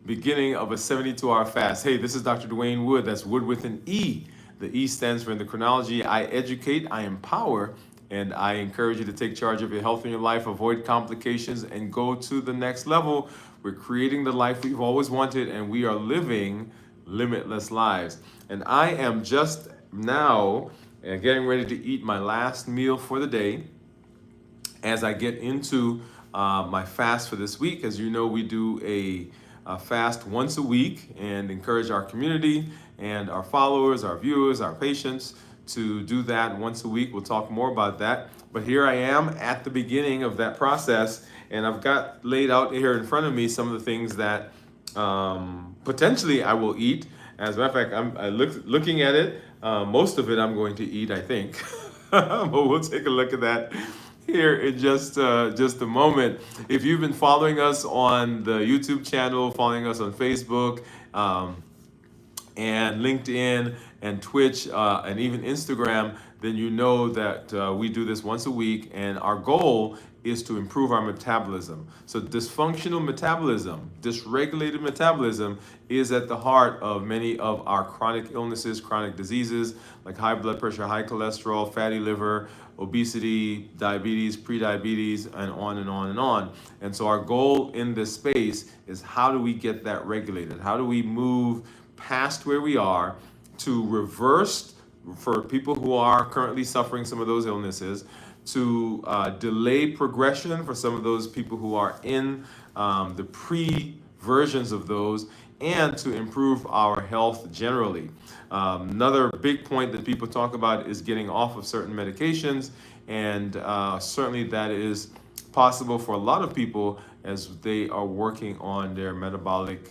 beginning of a 72-hour fast. Hey, this is Dr. Dwain Woode. That's Wood with an E. The E stands for Endocrinology. I educate, I empower, and I encourage you to take charge of your health in your life, avoid complications, and go to the next level. We're creating the life we've always wanted, and we are living limitless lives. And I am just now getting ready to eat my last meal for the day as I get into my fast for this week. As you know, we do a fast once a week and encourage our community and our followers, our viewers, our patients to do that once a week. We'll talk more about that. But here I am at the beginning of that process, and I've got laid out here in front of me some of the things that potentially I will eat. As a matter of fact, I'm looking at it. Most of it I'm going to eat, I think. But we'll take a look at that here in just a moment. If you've been following us on the YouTube channel, following us on Facebook, and LinkedIn and Twitch and even Instagram, then you know that we do this once a week, and our goal is to improve our metabolism. So dysfunctional metabolism, dysregulated metabolism is at the heart of many of our chronic illnesses, chronic diseases like high blood pressure, high cholesterol, fatty liver, obesity, diabetes, prediabetes, and on and on and on. And so our goal in this space is, how do we get that regulated? How do we move past where we are to reverse, for people who are currently suffering some of those illnesses, to delay progression for some of those people who are in the pre-versions of those, and to improve our health generally. Another big point that people talk about is getting off of certain medications, and certainly that is possible for a lot of people as they are working on their metabolic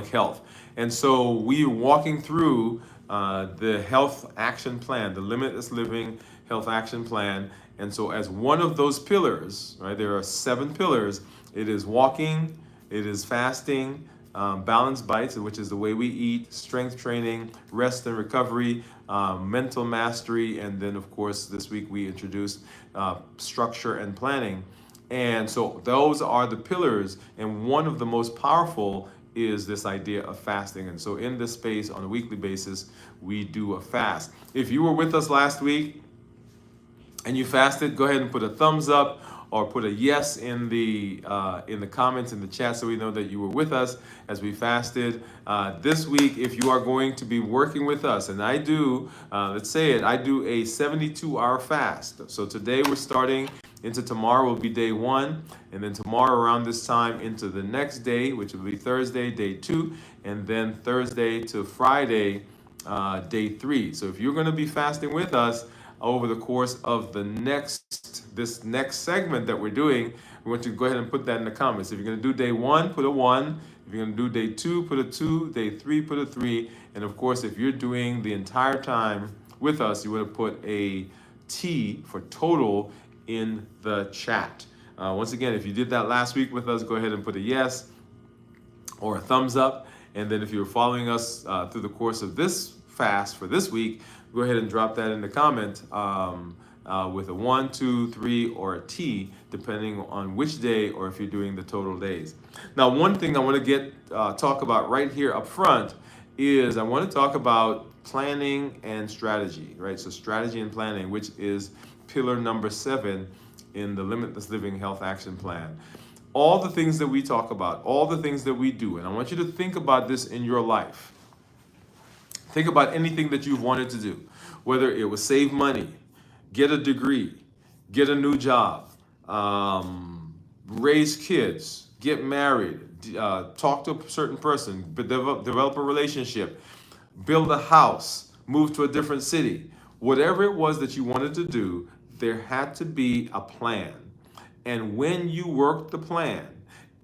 health. And so we are walking through the health action plan, the Limitless Living Health Action Plan. And so as one of those pillars, right, there are 7 pillars. It is walking, it is fasting, balanced bites, which is the way we eat, strength training, rest and recovery, mental mastery, and then of course this week we introduced structure and planning. And so those are the pillars, and one of the most powerful is this idea of fasting. And so in this space on a weekly basis, we do a fast. If you were with us last week and you fasted, go ahead and put a thumbs up or put a yes in the comments in the chat, so we know that you were with us as we fasted. This week, if you are going to be working with us, and I do, let's say it, I do a 72-hour fast. So today we're starting, into tomorrow will be day 1, and then tomorrow around this time into the next day, which will be Thursday, day 2, and then Thursday to Friday, day 3. So if you're going to be fasting with us over the course of this next segment that we're doing, we want you to go ahead and put that in the comments. If you're going to do day 1, put a 1. If you're going to do day 2, put a 2. Day 3, put a 3. And of course, if you're doing the entire time with us, you would have put a T for total in the chat. Once again, if you did that last week with us, go ahead and put a yes or a thumbs up. And then if you're following us through the course of this fast for this week, go ahead and drop that in the comment with a 1, 2, 3, or a T, depending on which day, or if you're doing the total days. Now, one thing I want to talk about right here up front is I want to talk about planning and strategy, right? So strategy and planning, which is pillar number 7 in the Limitless Living Health Action Plan. All the things that we talk about, all the things that we do, and I want you to think about this in your life. Think about anything that you've wanted to do, whether it was save money, get a degree, get a new job, raise kids, get married, talk to a certain person, develop a relationship, build a house, move to a different city. Whatever it was that you wanted to do, there had to be a plan. And when you worked the plan,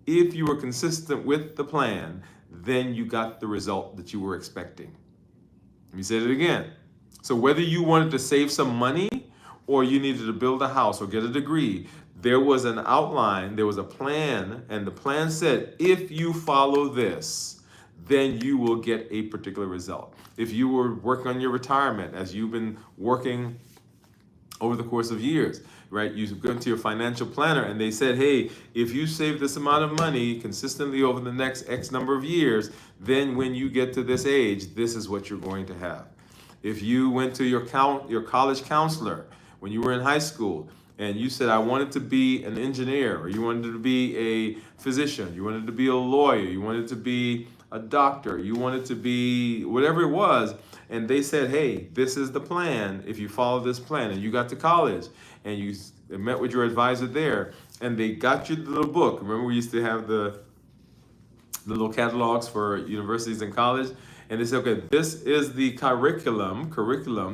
if you were consistent with the plan, then you got the result that you were expecting. Let me say it again. So whether you wanted to save some money or you needed to build a house or get a degree, there was an outline, there was a plan, and the plan said, if you follow this, then you will get a particular result. If you were working on your retirement, as you've been working over the course of years, right? You go into your financial planner and they said, hey, if you save this amount of money consistently over the next X number of years, then when you get to this age, this is what you're going to have. If you went to your college counselor when you were in high school and you said, I wanted to be an engineer, or you wanted to be a physician, you wanted to be a lawyer, you wanted to be a doctor, you wanted to be whatever it was, and they said, hey, this is the plan if you follow this plan, and you got to college and you met with your advisor there and they got you the little book. Remember, we used to have the little catalogs for universities and college, and they say, okay, this is the curriculum,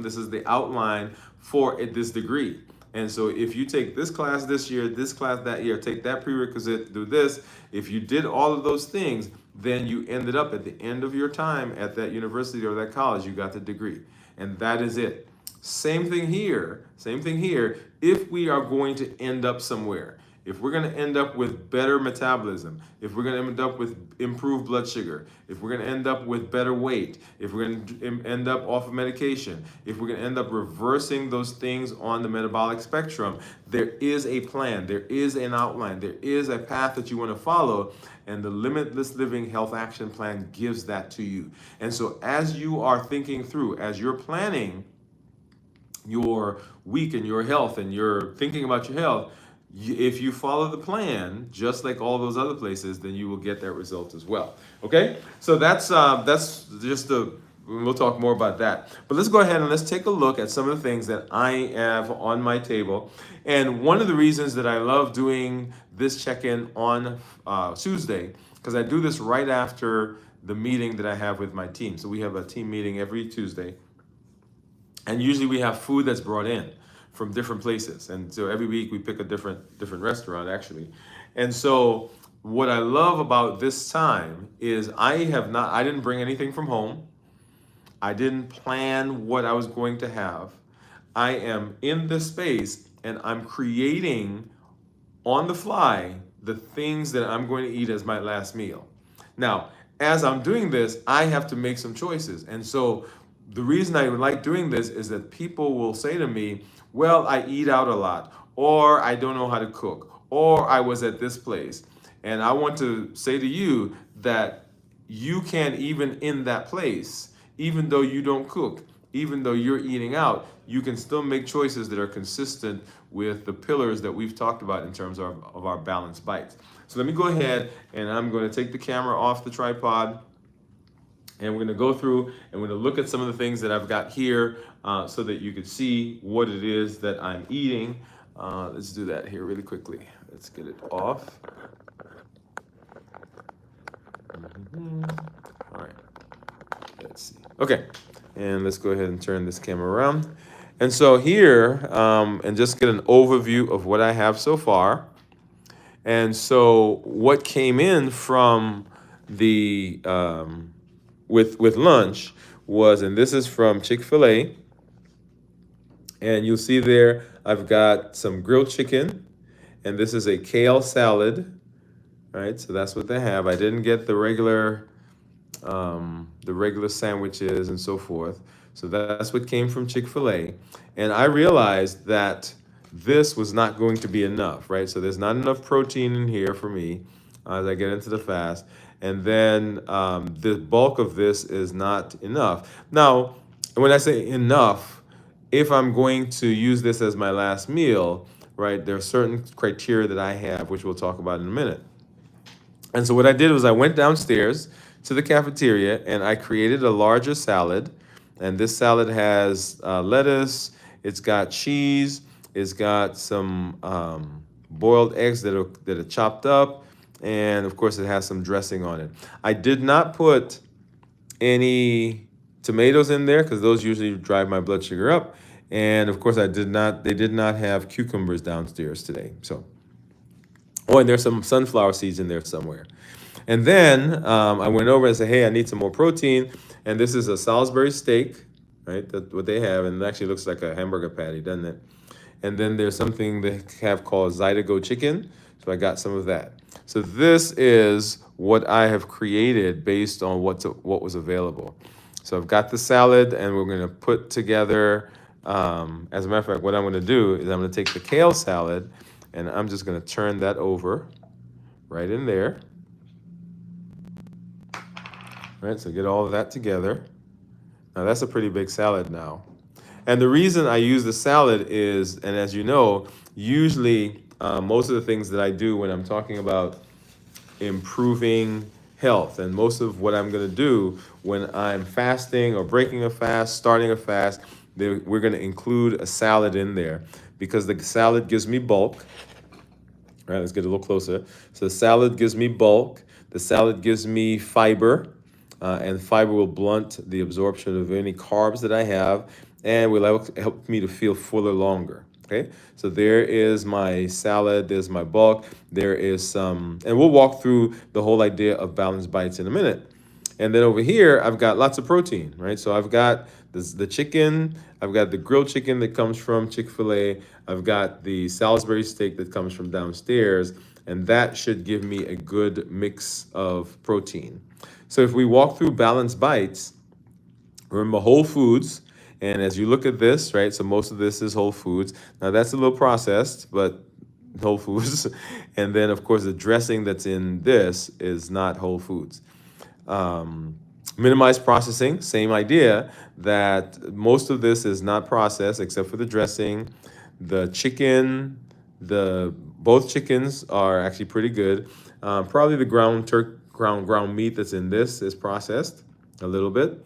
this is the outline for this degree. And so if you take this class this year, this class that year, take that prerequisite, do this, if you did all of those things, then you ended up at the end of your time at that university or that college, you got the degree. And that is it. Same thing here, if we are going to end up somewhere. If we're going to end up with better metabolism, if we're going to end up with improved blood sugar, if we're going to end up with better weight, if we're going to end up off of medication, if we're going to end up reversing those things on the metabolic spectrum, there is a plan, there is an outline, there is a path that you want to follow, and the Limitless Living Health Action Plan gives that to you. And so as you are thinking through, as you're planning your week and your health, and you're thinking about your health, if you follow the plan, just like all those other places, then you will get that result as well. Okay, so that's just the. We'll talk more about that. But let's go ahead and let's take a look at some of the things that I have on my table. And one of the reasons that I love doing this check-in on Tuesday, because I do this right after the meeting that I have with my team. So we have a team meeting every Tuesday, and usually we have food that's brought in from different places, and so every week we pick a different restaurant actually. And so what I love about this time is I didn't bring anything from home. I didn't plan what I was going to have. I am in this space and I'm creating on the fly the things that I'm going to eat as my last meal. Now, as I'm doing this, I have to make some choices. And so the reason I like doing this is that people will say to me, well, I eat out a lot, or I don't know how to cook, or I was at this place. And I want to say to you that you can, even in that place, even though you don't cook, even though you're eating out, you can still make choices that are consistent with the pillars that we've talked about in terms of our balanced bites. So let me go ahead and I'm going to take the camera off the tripod, and we're going to go through and we're going to look at some of the things that I've got here so that you can see what it is that I'm eating. Let's do that here really quickly. Let's get it off. All right. Let's see. Okay. And let's go ahead and turn this camera around. And so here, and just get an overview of what I have so far. And so what came in from the with lunch was, and this is from Chick-fil-A, and you'll see there I've got some grilled chicken, and this is a kale salad, right? So that's what they have. I didn't get the regular sandwiches and so forth. So that's what came from Chick-fil-A, and I realized that this was not going to be enough, right? So there's not enough protein in here for me as I get into the fast. And then the bulk of this is not enough. Now, when I say enough, if I'm going to use this as my last meal, right, there are certain criteria that I have, which we'll talk about in a minute. And so what I did was I went downstairs to the cafeteria and I created a larger salad. And this salad has lettuce, it's got cheese, it's got some boiled eggs that are chopped up, and of course it has some dressing on it. I did not put any tomatoes in there because those usually drive my blood sugar up. And of course they did not have cucumbers downstairs today. So, oh, and there's some sunflower seeds in there somewhere. And then I went over and said, hey, I need some more protein. And this is a Salisbury steak, right? That's what they have. And it actually looks like a hamburger patty, doesn't it? And then there's something they have called Zydeco chicken. So I got some of that. So this is what I have created based on what was available. So I've got the salad, and we're going to put together As a matter of fact, what I'm going to do is I'm going to take the kale salad and I'm just going to turn that over right in there. All right, so get all of that together. Now that's a pretty big salad now. And the reason I use the salad is, and as you know, usually most of the things that I do when I'm talking about improving health, and most of what I'm going to do when I'm fasting or breaking a fast, starting a fast, we're going to include a salad in there because the salad gives me bulk. All right, let's get a little closer. So the salad gives me bulk. The salad gives me fiber, and fiber will blunt the absorption of any carbs that I have, and will help me to feel fuller longer. Okay, so there is my salad. There's my bulk. There is some, and we'll walk through the whole idea of balanced bites in a minute. And then over here, I've got lots of protein, right? So I've got the chicken, I've got the grilled chicken that comes from Chick-fil-A, I've got the Salisbury steak that comes from downstairs, and that should give me a good mix of protein. So if we walk through balanced bites, remember whole foods, and as you look at this, right, so most of this is whole foods. Now that's a little processed, but whole foods. And then of course the dressing that's in this is not whole foods. Minimize processing, same idea that most of this is not processed except for the dressing. The chicken, both chickens are actually pretty good. Probably the ground meat that's in this is processed a little bit.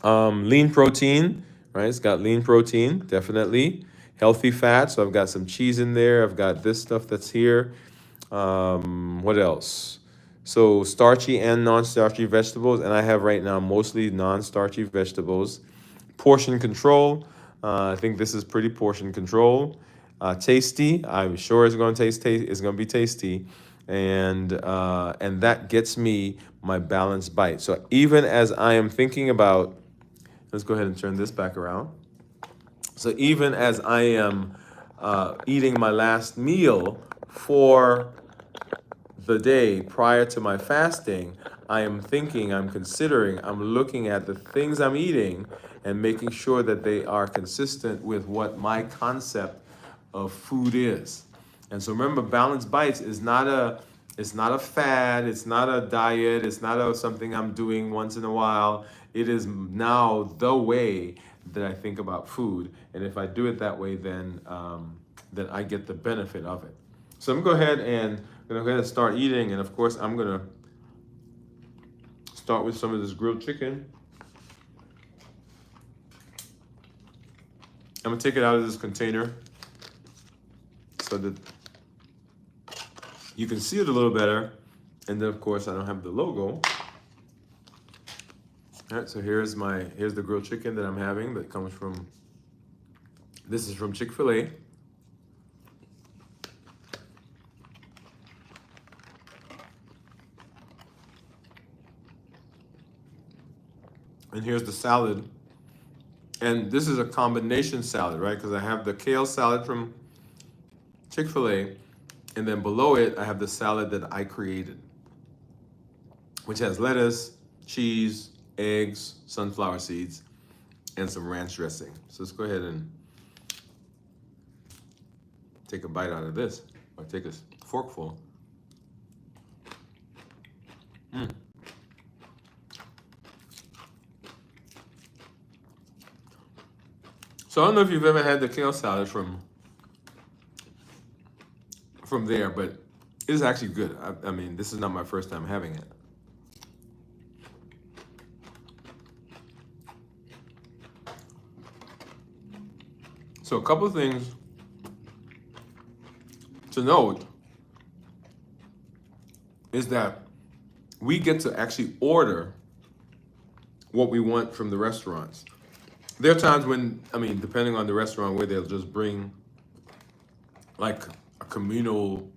Lean protein, right? It's got lean protein, definitely. Healthy fat, so I've got some cheese in there. I've got this stuff that's here. What else? So starchy and non-starchy vegetables, and I have right now mostly non-starchy vegetables. Portion control, I think this is pretty portion control. Tasty, I'm sure it's going to it's going to be tasty, and that gets me my balanced bite. So even as I am thinking about, let's go ahead and turn this back around. So even as I am eating my last meal for the day prior to my fasting, I am thinking, I'm considering, I'm looking at the things I'm eating and making sure that they are consistent with what my concept of food is. And so remember, balanced bites is not it's not a fad, it's not a diet, it's not something I'm doing once in a while. It is now the way that I think about food. And if I do it that way, then I get the benefit of it. So I'm going to go ahead and start eating, and of course I'm gonna start with some of this grilled chicken. I'm gonna take it out of this container so that you can see it a little better, and then of course I don't have the logo. All right, so here's the grilled chicken that I'm having that comes from, this is from Chick-fil-A. And here's the salad. And this is a combination salad, right? Because I have the kale salad from Chick-fil-A, and then below it, I have the salad that I created, which has lettuce, cheese, eggs, sunflower seeds, and some ranch dressing. So let's go ahead and take a bite out of this, or take a forkful. So I don't know if you've ever had the kale salad from there, but it is actually good. I mean, this is not my first time having it. So a couple of things to note is that we get to actually order what we want from the restaurants. There are times when, I mean, depending on the restaurant, where they'll just bring like a communal,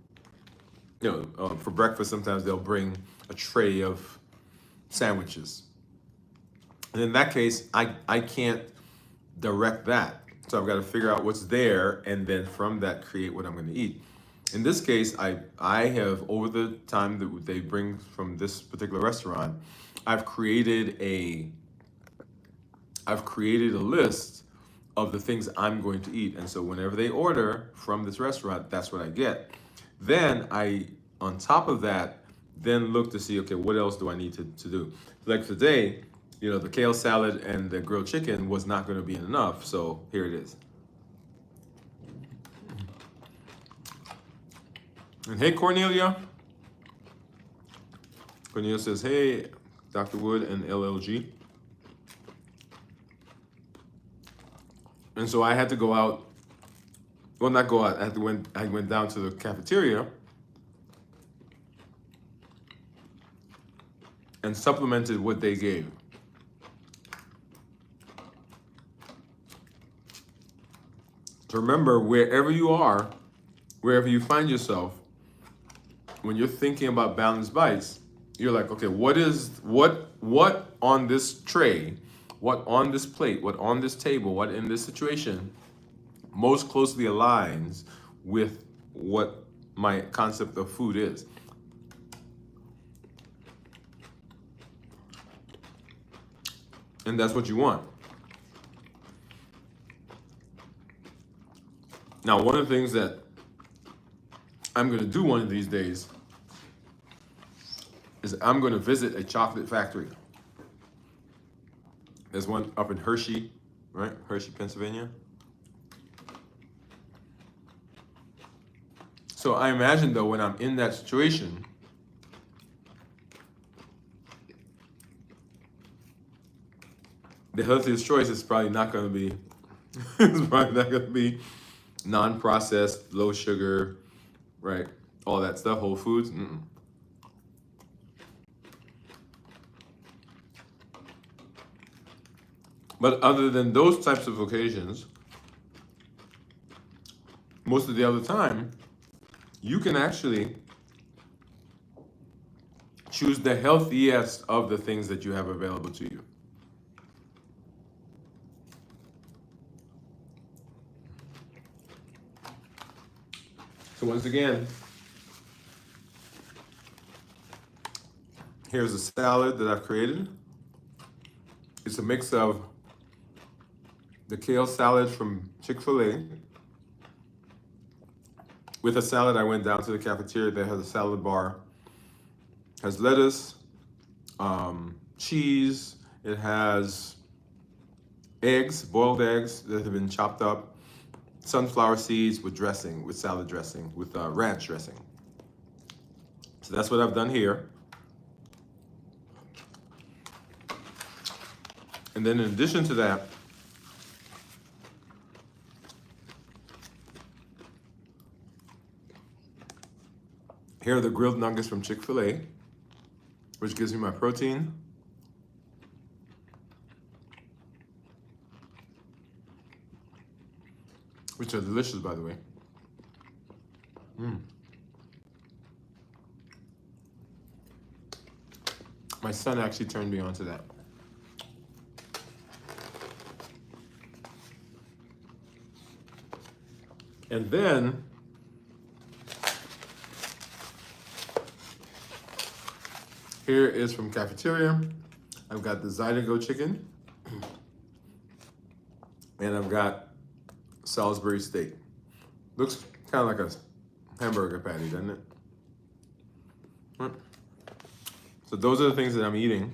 for breakfast, sometimes they'll bring a tray of sandwiches. And in that case, I can't direct that. So I've got to figure out what's there and then from that create what I'm going to eat. In this case, I have, over the time that they bring from this particular restaurant, I've created a list of the things I'm going to eat. And so whenever they order from this restaurant, that's what I get. Then I, on top of that, then look to see, okay, what else do I need to do? Like today, the kale salad and the grilled chicken was not going to be enough. So here it is. And hey, Cornelia. Cornelia says, hey, Dr. Wood and LLG. And so I had to go out. Well, not go out. I went down to the cafeteria and supplemented what they gave. So remember, wherever you are, wherever you find yourself, when you're thinking about balanced bites, you're like, okay, what on this tray, what on this plate, what on this table, what in this situation most closely aligns with what my concept of food is. And that's what you want. Now, one of the things that I'm going to do one of these days is I'm going to visit a chocolate factory. There's one up in Hershey, right? Hershey, Pennsylvania. So I imagine, though, when I'm in that situation, the healthiest choice is probably not going to be, it's probably not going to be non-processed, low sugar, right? All that stuff, whole foods. But other than those types of occasions, most of the other time, you can actually choose the healthiest of the things that you have available to you. So once again, here's a salad that I've created. It's a mix of the kale salad from Chick-fil-A. With a salad, I went down to the cafeteria that has a salad bar. It has lettuce, cheese. It has eggs, boiled eggs that have been chopped up, sunflower seeds with dressing, with salad dressing, with ranch dressing. So that's what I've done here. And then in addition to that, here are the grilled nuggets from Chick-fil-A, which gives me my protein. Which are delicious, by the way. My son actually turned me on to that. And then here is from cafeteria. I've got the Zydeco chicken, and I've got Salisbury steak. Looks kind of like a hamburger patty, doesn't it? So those are the things that I'm eating.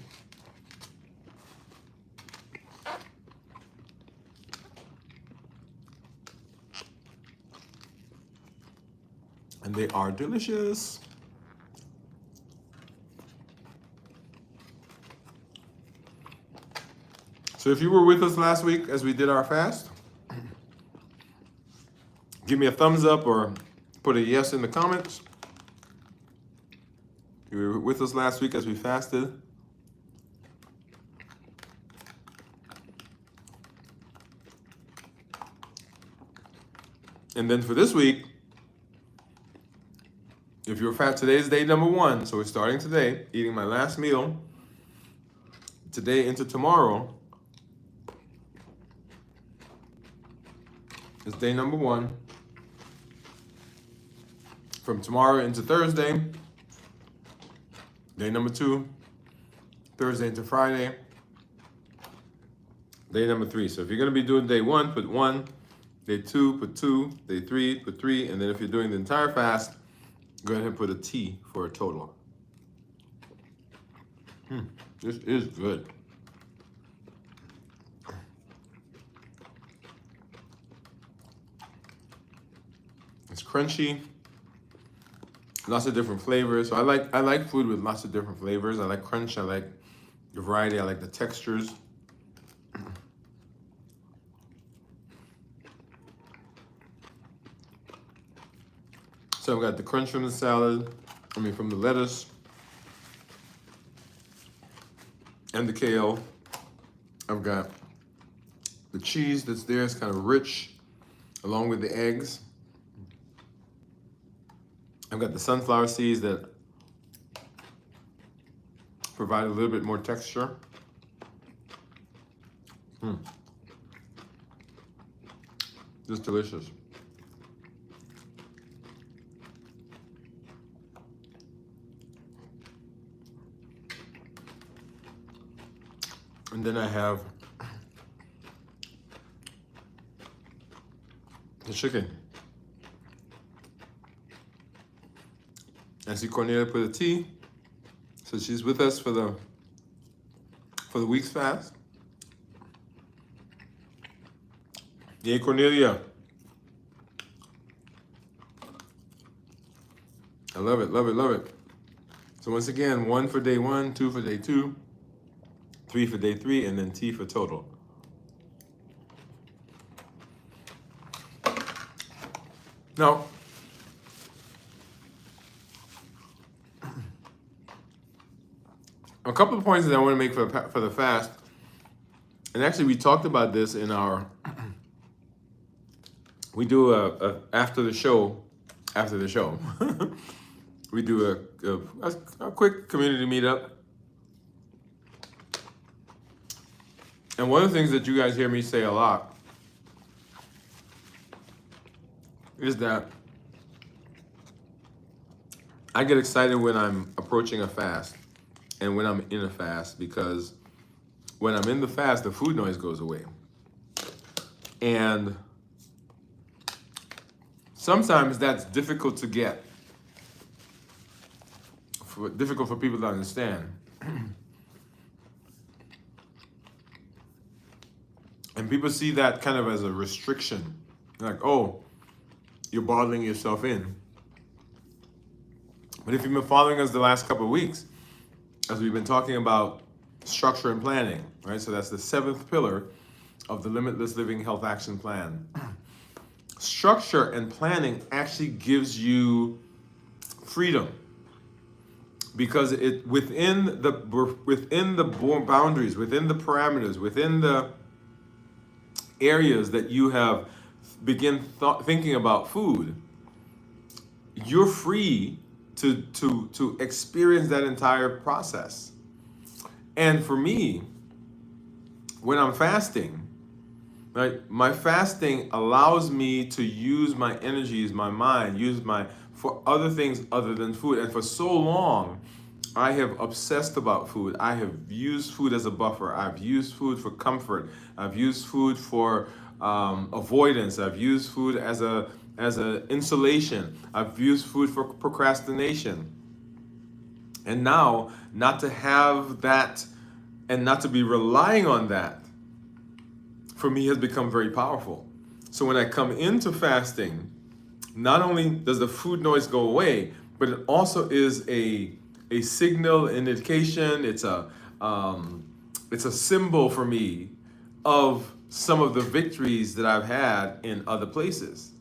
And they are delicious. So if you were with us last week as we did our fast, give me a thumbs up or put a yes in the comments. You were with us last week as we fasted. And then for this week, if you're fat, today's day number 1. So we're starting today, eating my last meal. Today into tomorrow is day number 1. From tomorrow into Thursday, day number 2. Thursday into Friday, Day number 3. So if you're going to be doing day 1, put 1. Day 2, put 2. Day 3, put 3. And then if you're doing the entire fast, go ahead and put a T for a total. This is good. It's crunchy. Lots of different flavors. So I like food with lots of different flavors. I like crunch. I like the variety. I like the textures. So I've got the crunch from the salad. From the lettuce and the kale. I've got the cheese that's there. It's kind of rich, along with the eggs. I've got the sunflower seeds that provide a little bit more texture. Just delicious. And then I have the chicken. I see Cornelia put a T, so she's with us for the week's fast. Yay, Cornelia! I love it, love it, love it. So once again, 1 for day 1, 2 for day 2, 3 for day 3, and then T for total. Now, a couple of points that I want to make for the fast, and actually we talked about this in our, we do after the show, we do a quick community meetup. And one of the things that you guys hear me say a lot is that I get excited when I'm approaching a fast and when I'm in a fast, because when I'm in the fast, the food noise goes away. And sometimes that's difficult to get, difficult for people to understand. And people see that kind of as a restriction. Like, oh, you're bottling yourself in. But if you've been following us the last couple of weeks, as we've been talking about structure and planning, right? So that's the 7th pillar of the Limitless Living Health Action Plan. Structure and planning actually gives you freedom, because it within the boundaries, within the parameters, within the areas that you have thinking about food, you're free to experience that entire process. And for me, when I'm fasting, right, my fasting allows me to use my energies, my mind, for other things other than food. And for so long, I have obsessed about food. I have used food as a buffer. I've used food for comfort. I've used food for avoidance. I've used food as a insulation. I've used food for procrastination. And now, not to have that and not to be relying on that, for me, has become very powerful. So when I come into fasting, not only does the food noise go away, but it also is a signal, an indication. It's a symbol for me of some of the victories that I've had in other places.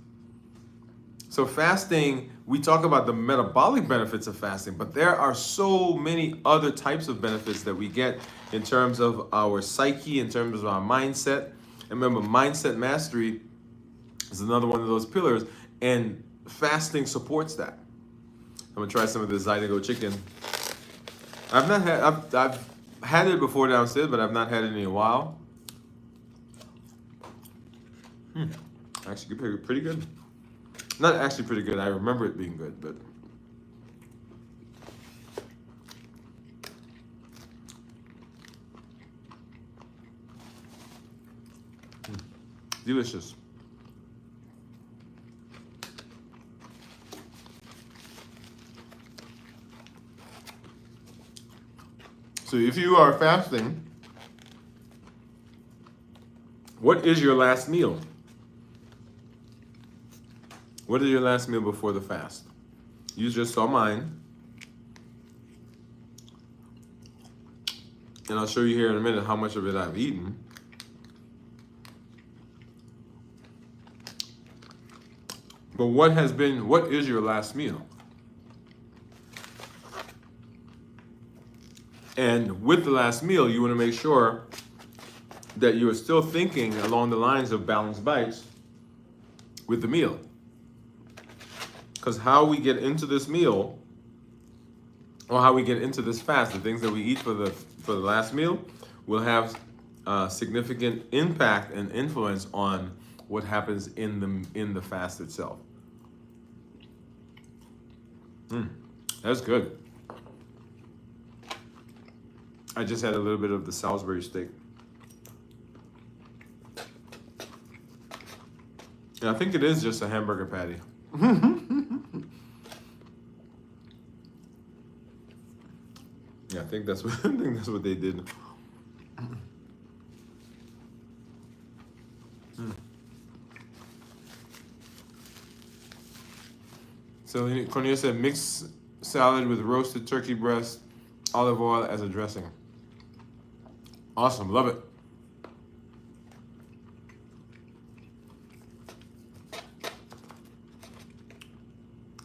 So fasting, we talk about the metabolic benefits of fasting, but there are so many other types of benefits that we get in terms of our psyche, in terms of our mindset. And remember, mindset mastery is another one of those pillars, and fasting supports that. I'm gonna try some of this Zydeco chicken. I've had it before downstairs, but I've not had it in a while. Actually, pretty good. Not actually pretty good. I remember it being good, but Delicious. So if you are fasting, what is your last meal? What is your last meal before the fast? You just saw mine. And I'll show you here in a minute how much of it I've eaten. But what is your last meal? And with the last meal, you want to make sure that you are still thinking along the lines of balanced bites with the meal. Because how we get into this meal, or how we get into this fast, the things that we eat for the last meal, will have significant impact and influence on what happens in the fast itself. That's good. I just had a little bit of the Salisbury steak. And I think it is just a hamburger patty. Yeah, I think that's what they did. So Cornelia said, mix salad with roasted turkey breast, olive oil as a dressing. Awesome, love it.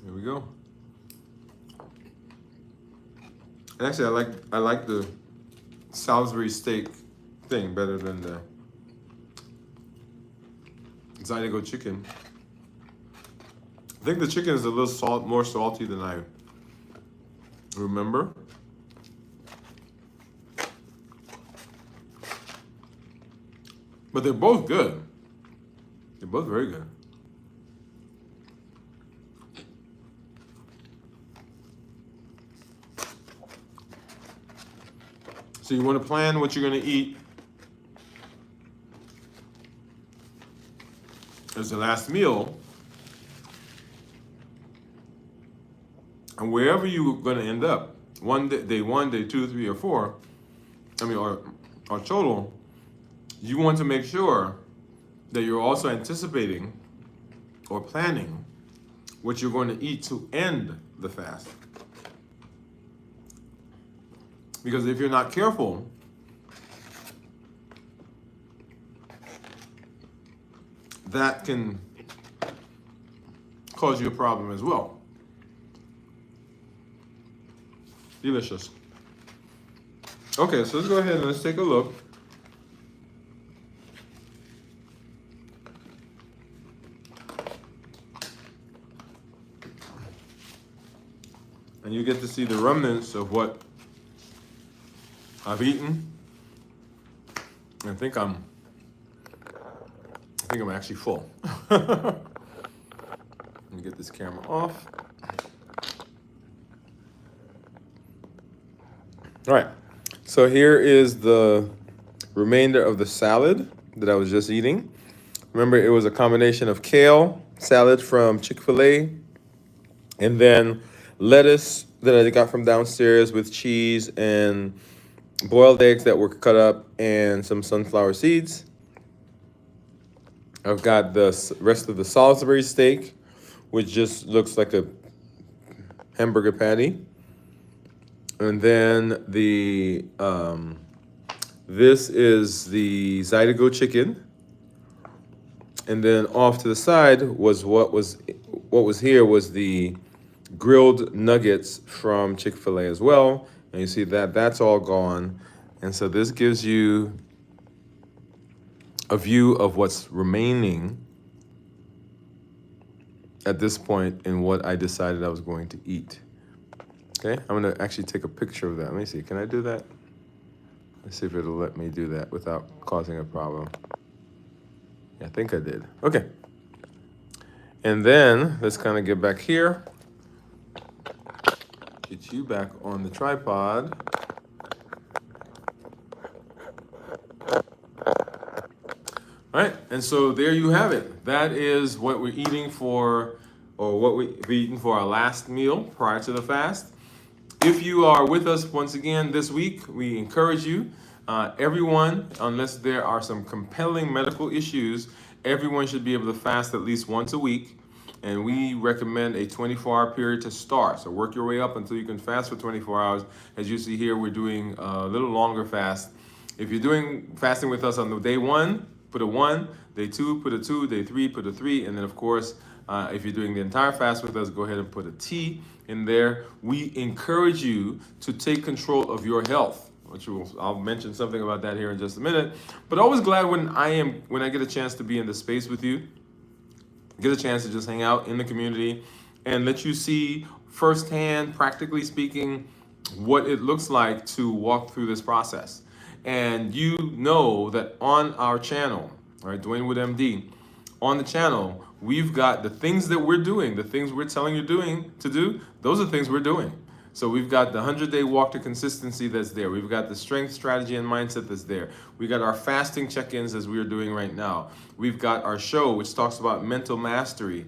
Here we go. And actually, I like the Salisbury steak thing better than the Zydeco chicken. I think the chicken is a little more salty than I remember. But they're both good. They're both very good. So you want to plan what you're going to eat as the last meal. And wherever you're going to end up, day one, day 2, 3, or 4, or total, you want to make sure that you're also anticipating or planning what you're going to eat to end the fast. Because if you're not careful, that can cause you a problem as well. Delicious. Okay, so let's go ahead and let's take a look. And you get to see the remnants of what I've eaten. I think I'm actually full. Let me get this camera off. All right, so here is the remainder of the salad that I was just eating. Remember, it was a combination of kale salad from Chick-fil-A, and then lettuce that I got from downstairs with cheese and boiled eggs that were cut up and some sunflower seeds. I've got the rest of the Salisbury steak, which just looks like a hamburger patty. And then the this is the Zydeco chicken. And then off to the side was what was here was the grilled nuggets from Chick-fil-A as well. And you see that that's all gone. And so this gives you a view of what's remaining at this point in what I decided I was going to eat. Okay, I'm gonna actually take a picture of that. Let me see, can I do that? Let's see if it'll let me do that without causing a problem. Yeah, I think I did. Okay. And then let's kind of get back here. Get you back on the tripod. All right, and so there you have it. That is what we're eating for, or what we've eaten for our last meal prior to the fast. If you are with us once again this week, we encourage you, everyone, unless there are some compelling medical issues, everyone should be able to fast at least once a week. And we recommend a 24-hour period to start. So work your way up until you can fast for 24 hours. As you see here, we're doing a little longer fast. If you're doing fasting with us on the day one, put a 1, day 2, put a 2, day 3, put a 3, and then of course, if you're doing the entire fast with us, go ahead and put a T in there. We encourage you to take control of your health, which I'll mention something about that here in just a minute. But always glad when I get a chance to be in the space with you, get a chance to just hang out in the community and let you see firsthand, practically speaking, what it looks like to walk through this process. And you know that on our channel, right, Dwain Woode MD, on the channel, we've got the things that we're doing, the things we're telling you to do, those are things we're doing. So we've got the 100-day walk to consistency that's there. We've got the strength, strategy, and mindset that's there. We got our fasting check-ins as we are doing right now. We've got our show, which talks about mental mastery.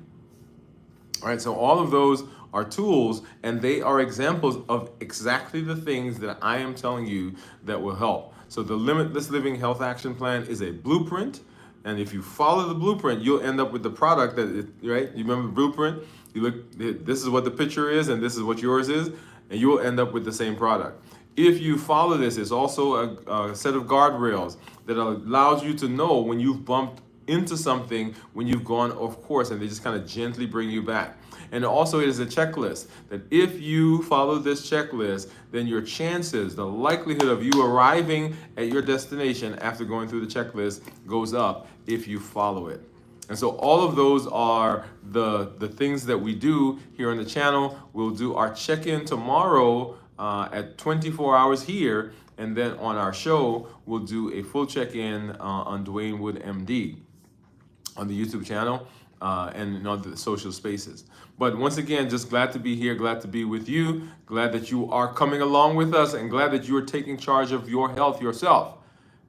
All right, so all of those are tools, and they are examples of exactly the things that I am telling you that will help. So the Limitless Living Health Action Plan is a blueprint, and if you follow the blueprint, you'll end up with the product right? You remember the blueprint? You look, this is what the picture is, and this is what yours is, and you will end up with the same product. If you follow this, it's also a set of guardrails that allows you to know when you've bumped into something, when you've gone off course, and they just kind of gently bring you back. And also it is a checklist that if you follow this checklist, then your chances, the likelihood of you arriving at your destination after going through the checklist goes up if you follow it. And so all of those are the things that we do here on the channel. We'll do our check-in tomorrow at 24 hours here, and then on our show, we'll do a full check-in on Dwain Woode MD on the YouTube channel and on the social spaces. But once again, just glad to be here, glad to be with you, glad that you are coming along with us, and glad that you are taking charge of your health yourself.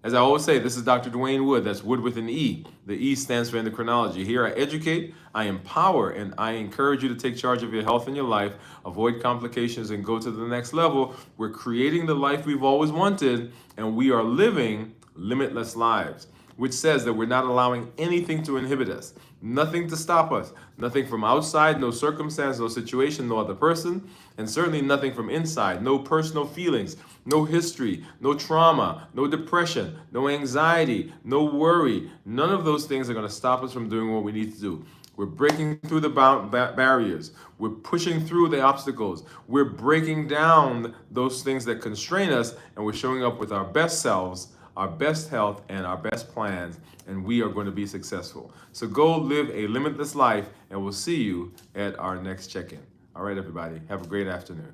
As I always say, this is Dr. Dwain Woode. That's Wood with an E. The E stands for endocrinology. Here I educate, I empower, and I encourage you to take charge of your health and your life, avoid complications, and go to the next level. We're creating the life we've always wanted, and we are living limitless lives, which says that we're not allowing anything to inhibit us, nothing to stop us, nothing from outside, no circumstance, no situation, no other person, and certainly nothing from inside, no personal feelings, no history, no trauma, no depression, no anxiety, no worry. None of those things are going to stop us from doing what we need to do. We're breaking through the barriers. We're pushing through the obstacles. We're breaking down those things that constrain us, and we're showing up with our best selves, our best health, and our best plans, and we are going to be successful. So go live a limitless life, and we'll see you at our next check-in. All right, everybody. Have a great afternoon.